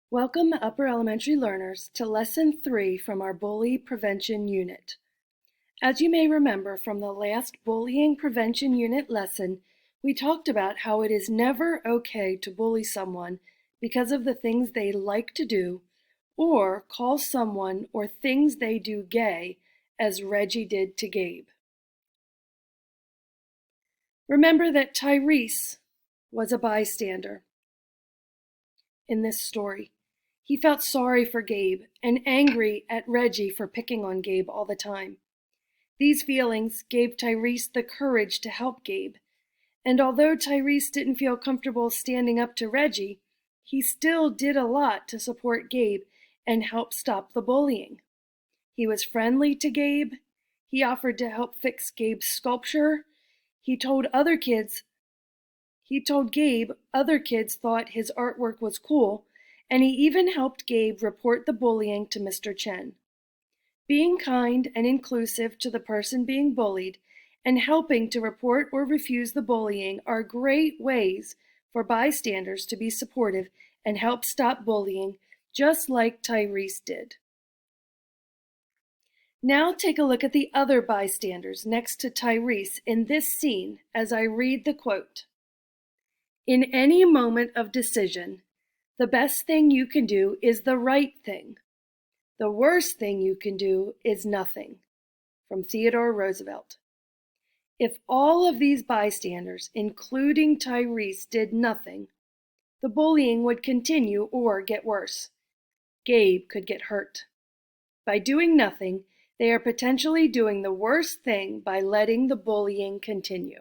Welcome upper elementary learners to Lesson 3 from our Bully Prevention Unit. As you may remember from the last Bullying Prevention Unit lesson, we talked about how it is never okay to bully someone because of the things they like to do or call someone or things they do gay, as Reggie did to Gabe. Remember that Tyrese was a bystander in this story. He felt sorry for Gabe and angry at Reggie for picking on Gabe all the time. These feelings gave Tyrese the courage to help Gabe, and although Tyrese didn't feel comfortable standing up to Reggie, he still did a lot to support Gabe and help stop the bullying. He was friendly to Gabe. He offered to help fix Gabe's sculpture. He told Gabe other kids thought his artwork was cool, and he even helped Gabe report the bullying to Mr. Chen. Being kind and inclusive to the person being bullied and helping to report or refuse the bullying are great ways for bystanders to be supportive and help stop bullying, just like Tyrese did. Now take a look at the other bystanders next to Tyrese in this scene as I read the quote. In any moment of decision, the best thing you can do is the right thing. The worst thing you can do is nothing. From Theodore Roosevelt. If all of these bystanders, including Tyrese, did nothing, the bullying would continue or get worse. Gabe could get hurt. By doing nothing, they are potentially doing the worst thing by letting the bullying continue.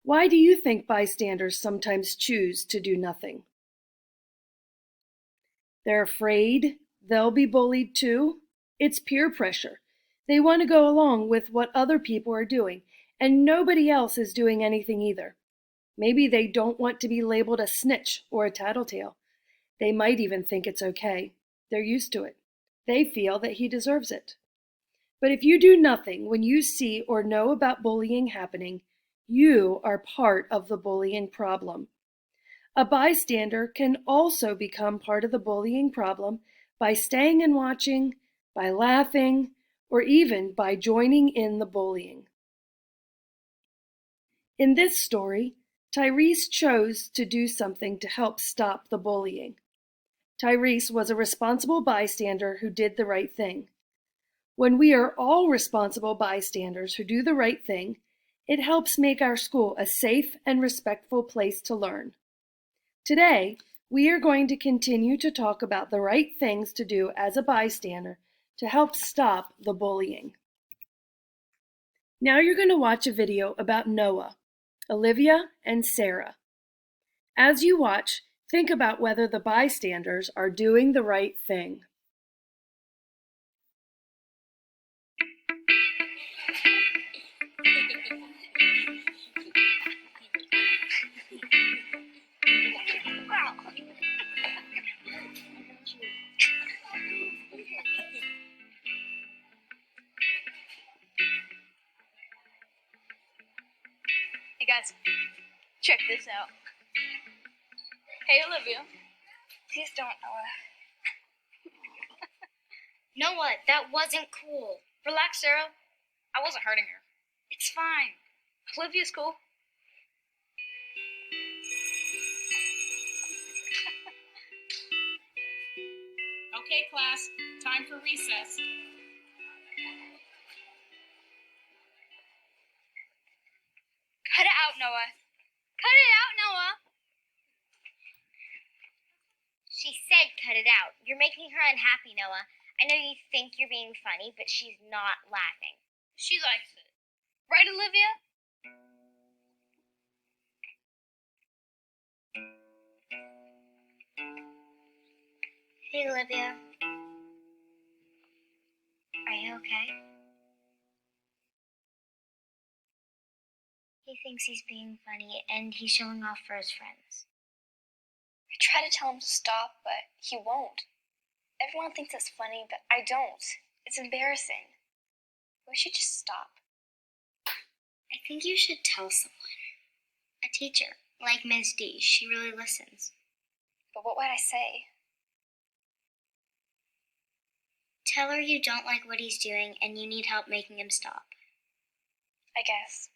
Why do you think bystanders sometimes choose to do nothing? They're afraid they'll be bullied too. It's peer pressure. They want to go along with what other people are doing, and nobody else is doing anything either. Maybe they don't want to be labeled a snitch or a tattletale. They might even think it's okay. They're used to it. They feel that he deserves it. But if you do nothing when you see or know about bullying happening, you are part of the bullying problem. A bystander can also become part of the bullying problem by staying and watching, by laughing, or even by joining in the bullying. In this story, Tyrese chose to do something to help stop the bullying. Tyrese was a responsible bystander who did the right thing. When we are all responsible bystanders who do the right thing, it helps make our school a safe and respectful place to learn. Today, we are going to continue to talk about the right things to do as a bystander to help stop the bullying. Now you're going to watch a video about Noah, Olivia, and Sarah. As you watch, think about whether the bystanders are doing the right thing. Hey guys, check this out. Hey Olivia. Please don't, Noah. Noah, that wasn't cool. Relax, Sarah. I wasn't hurting her. It's fine. Olivia's cool. Okay, class, time for recess. Cut it out, Noah. Cut it out, Noah. She said cut it out. You're making her unhappy, Noah. I know you think you're being funny, but she's not laughing. She likes it. Right, Olivia? Hey, Olivia. Are you okay? He thinks he's being funny, and he's showing off for his friends. I try to tell him to stop, but he won't. Everyone thinks it's funny, but I don't. It's embarrassing. We should just stop. I think you should tell someone. A teacher, like Ms. D. She really listens. But what would I say? Tell her you don't like what he's doing and you need help making him stop. I guess.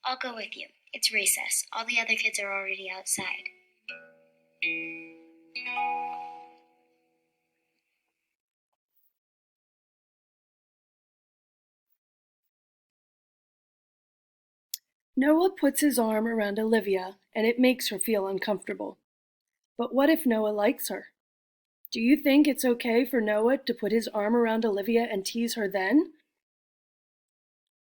I'll go with you. It's recess. All the other kids are already outside. Noah puts his arm around Olivia, and it makes her feel uncomfortable. But what if Noah likes her? Do you think it's okay for Noah to put his arm around Olivia and tease her then?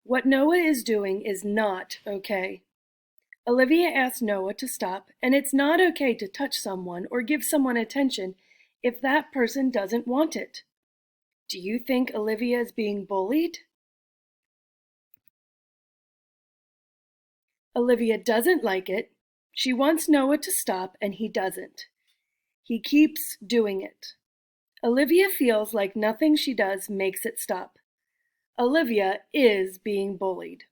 What Noah is doing is not okay. Olivia asks Noah to stop, and it's not okay to touch someone or give someone attention if that person doesn't want it. Do you think Olivia is being bullied? Olivia doesn't like it. She wants Noah to stop, and he doesn't. He keeps doing it. Olivia feels like nothing she does makes it stop. Olivia is being bullied.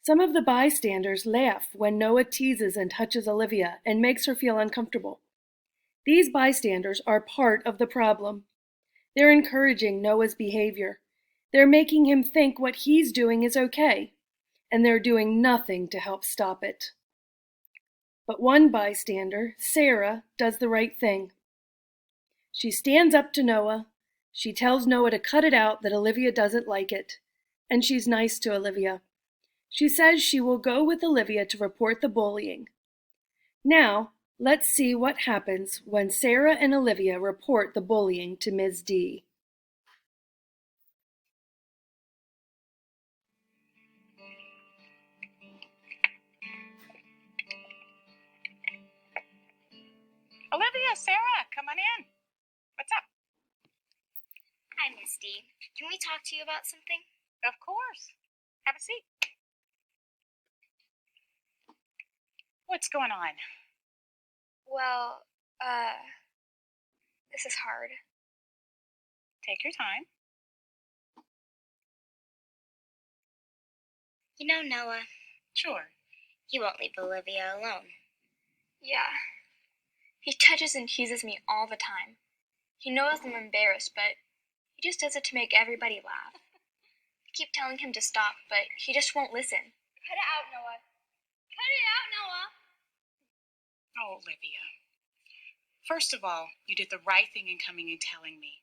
Some of the bystanders laugh when Noah teases and touches Olivia and makes her feel uncomfortable. These bystanders are part of the problem. They're encouraging Noah's behavior. They're making him think what he's doing is okay, and they're doing nothing to help stop it. But one bystander, Sarah, does the right thing. She stands up to Noah. She tells Noah to cut it out that Olivia doesn't like it, and she's nice to Olivia. She says she will go with Olivia to report the bullying. Now, let's see what happens when Sarah and Olivia report the bullying to Ms. D. Olivia, Sarah, come on in. What's up? Hi, Miss D. Can we talk to you about something? Of course. Have a seat. What's going on? Well, this is hard. Take your time. You know, Noah, Sure. you won't leave Olivia alone. Yeah. He touches and teases me all the time. He knows I'm embarrassed, but he just does it to make everybody laugh. I keep telling him to stop, but he just won't listen. Cut it out, Noah. Cut it out, Noah. Oh, Olivia. First of all, you did the right thing in coming and telling me.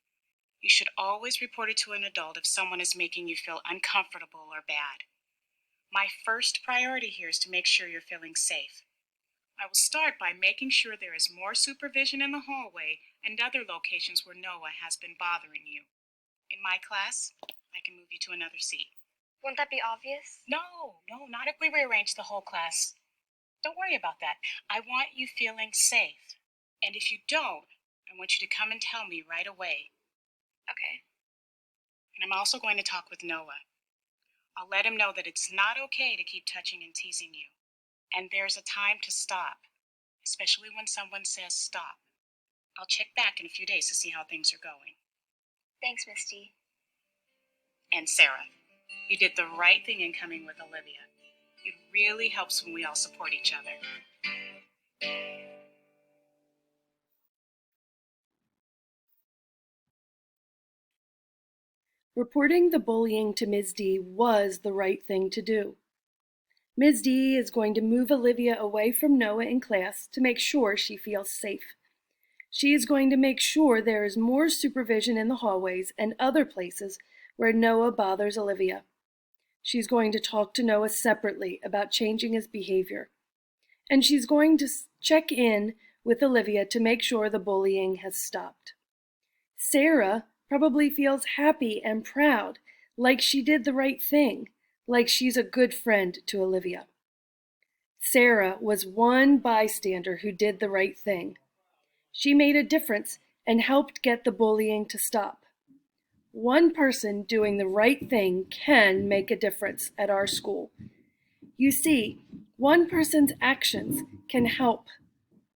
You should always report it to an adult if someone is making you feel uncomfortable or bad. My first priority here is to make sure you're feeling safe. I will start by making sure there is more supervision in the hallway and other locations where Noah has been bothering you. In my class, I can move you to another seat. Won't that be obvious? No, not if we rearrange the whole class. Don't worry about that. I want you feeling safe. And if you don't, I want you to come and tell me right away. Okay. And I'm also going to talk with Noah. I'll let him know that it's not okay to keep touching and teasing you. And there's a time to stop, especially when someone says stop. I'll check back in a few days to see how things are going. Thanks, Misty. And Sarah, you did the right thing in coming with Olivia. It really helps when we all support each other. Reporting the bullying to Ms. D was the right thing to do. Ms. D is going to move Olivia away from Noah in class to make sure she feels safe. She is going to make sure there is more supervision in the hallways and other places where Noah bothers Olivia. She's going to talk to Noah separately about changing his behavior. And she's going to check in with Olivia to make sure the bullying has stopped. Sarah probably feels happy and proud, like she did the right thing, like she's a good friend to Olivia. Sarah was one bystander who did the right thing. She made a difference and helped get the bullying to stop. One person doing the right thing can make a difference at our school. You see, one person's actions can help.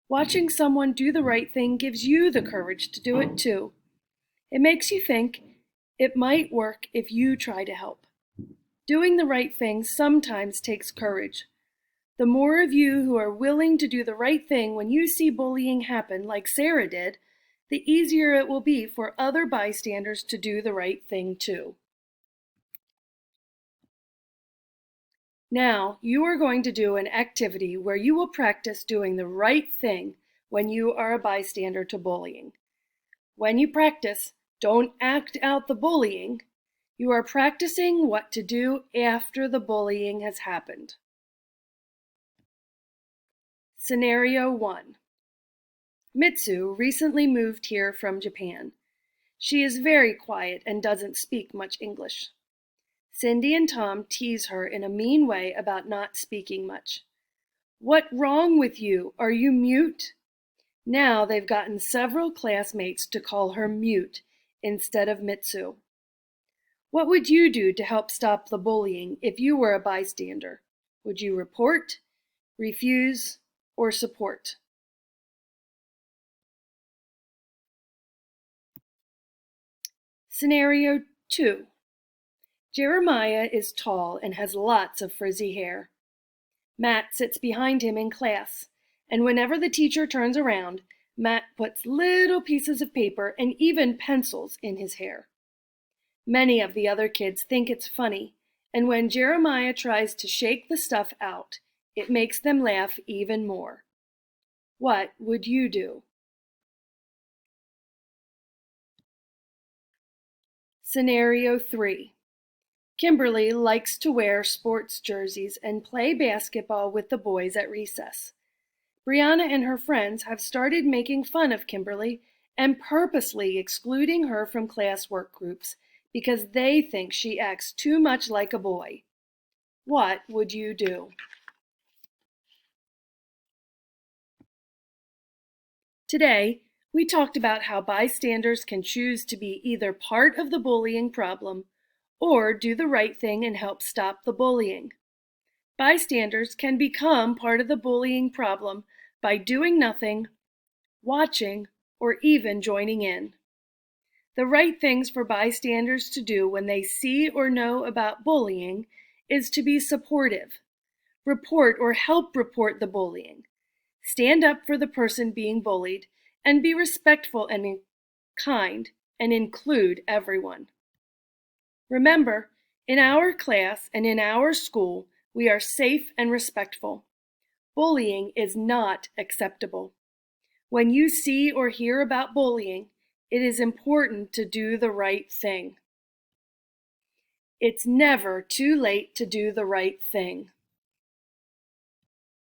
Watching someone do the right thing gives you the courage to do it too. It makes you think it might work if you try to help. Doing the right thing sometimes takes courage, The more of you who are willing to do the right thing when you see bullying happen, like Sarah did, the easier it will be for other bystanders to do the right thing too. Now, you are going to do an activity where you will practice doing the right thing when you are a bystander to bullying. When you practice, don't act out the bullying. You are practicing what to do after the bullying has happened. Scenario 1. Mitsu recently moved here from Japan. She is very quiet and doesn't speak much English. Cindy and Tom tease her in a mean way about not speaking much. "What wrong with you? Are you mute?" Now they've gotten several classmates to call her mute instead of Mitsu. What would you do to help stop the bullying if you were a bystander? Would you report, refuse, or support? Scenario 2. Jeremiah is tall and has lots of frizzy hair. Matt sits behind him in class, and whenever the teacher turns around, Matt puts little pieces of paper and even pencils in his hair. Many of the other kids think it's funny, and when Jeremiah tries to shake the stuff out, it makes them laugh even more. What would you do? Scenario 3. Kimberly likes to wear sports jerseys and play basketball with the boys at recess. Brianna and her friends have started making fun of Kimberly and purposely excluding her from classwork groups because they think she acts too much like a boy. What would you do? Today, we talked about how bystanders can choose to be either part of the bullying problem or do the right thing and help stop the bullying. Bystanders can become part of the bullying problem by doing nothing, watching, or even joining in. The right things for bystanders to do when they see or know about bullying is to be supportive, report or help report the bullying, stand up for the person being bullied, and be respectful and kind and include everyone. Remember, in our class and in our school, we are safe and respectful. Bullying is not acceptable. When you see or hear about bullying, it is important to do the right thing. It's never too late to do the right thing.